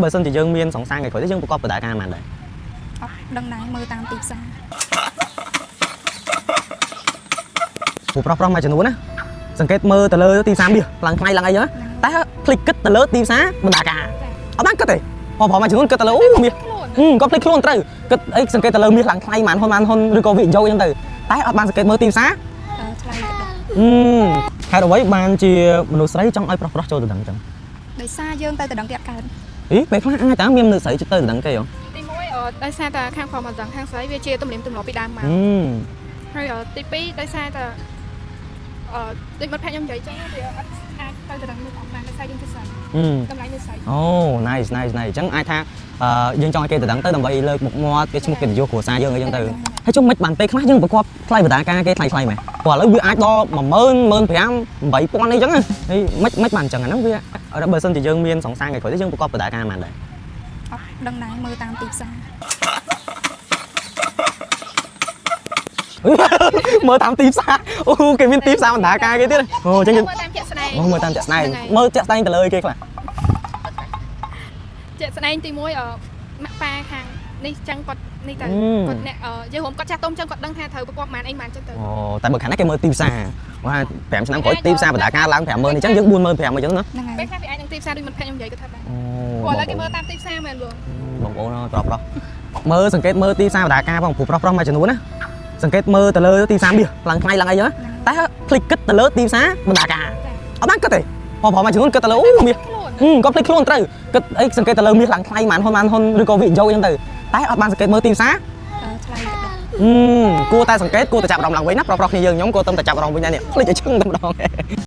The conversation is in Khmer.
បើសិនជាយើងមានសង្សារថ្ងៃក្រោយទេយើងប្រកបបដាការមិនដែរអត់ដឹងដែរមើលតាមទីផ្សារពួកប្រុសៗមួយចំនួនណាសង្កេតមើលទៅលើទីផ្សារមាសឡើងថ្លៃឡើងអីចឹងតែភ្លេចគិតទៅលើទីផ្សារបដាការអត់បានគិតទេបងប្រុសមួយចំនួនគិតទៅលើអូមាសគាត់ភ្លេចខ្លួនត្រូវគិតអីសង្កេតទៅលើមាសឡើងថ្លៃម៉ានហ៊ុនឬក៏វិនិយោគចឹងទៅតែអត់បានសង្កេតមើលទីផ្សារថ្លៃទៅដល់ហេតុអ្វីបានជាមនុស្សស្រីចង់ឲ្យប្រុសចូលទៅដឹងចឹងដោយសារយើងទៅដឹងទៀតកើតពេលខ្លះអាចតែមានមនុស្សស្រីទៅដឹងគេហ៎ទី1ដោយសារតែខាងប្រុសមកដឹងខាងស្រីវាជាទំនៀមទម្លាប់ពីដើមមកហើយទី2ដោយសារតែដូចមិត្តភក្តិខ្ញុំនិយាយចឹងវាអត់អាចទៅដឹងមុខអត់បានដោយសារយើងជាស្រីតម្លៃនៅស្រីអូ nice អញ្ចឹងអាចថាយើងចង់ឲ្យគេទៅដឹងទៅដើម្បីលើកមុខមាត់គេឈ្មោះកិត្តិយសគ្រួសារយើងអីចឹងទៅហើយជុំមិនបានពេលខ្លះយើងប្រកបថ្លៃបដាការគេថ្លៃមែនព្រោះឥឡូវវាអាចដល់10000 15000 8000អីចឹងហើយមិនបានចឹងអាហ្នឹងវាបើសិនជាយើងមានសង្សារថ្ងៃក្រោយទេយើងប្រកបបដាការមិនដែរអត់ដឹងដែរមើលតាមទីផ្សារមើលតាមទីផ្សារអូគេមានទីផ្សារបដាការគេទៀតអូចឹងមើលតាមជាក់ស្ដែងមើលតាមជាក់ស្ដែងមើលជាក់ស្ដែងទៅលើគេខ្លះជាក់ស្ដែងទី1ម៉ាក់ប៉ាខាងនេះចឹងគាត់នេះទៅគាត់អ្នកយើងរួមគាត់ចាស់ទុំចឹងគាត់ដឹងថាត្រូវប្រកបបានអីបានចឹងទៅអូតែបើខាងនេះគេមើលទីផ្សារថា5ឆ្នាំក្រោយទីផ្សារបដាការឡើង50000អញ្ចឹងយើង45000អញ្ចឹងណាពេលខ្លះវាអាចនឹងទីផ្សារដូចមិត្តភក្តិខ្ញុំនិយាយគាត់ថាបានព្រោះឥឡូវគេមើលតាមទីផ្សារមែនបងប្អូនប្រុសមើលសង្កេតមើលទីផ្សារបដាការបងប្រុសមួយចំនួនណាសង្កេតមើលទៅលើទីផ្សារមាសឡើងថ្លៃឡើងអីចឹងតែភ្លេចគិតទៅលើទីផ្សារបដាការអត់បានគិតទេបងប្រុសមួយចំនួនគិតទៅលើអូមាសគាត់ភ្លេចខ្លួនត្រូវគិតអីសង្កេតទៅលើមាសឡើងថ្លៃម៉ានហ៊ុនឬក៏វិនិយោគចឹងទៅតែអត់បានសង្កេតមើលទីផ្សារថ្លៃទៅដល់គួរតែសង្កេតគួរតែចាប់អារម្មណ៍ឡើងវិញណាប្រុសគ្នាយើងខ្ញុំគួរតែចាប់អារម្មណ៍វិញដែរនេះភ្លេចឲ្យឈឹងតែម្ដង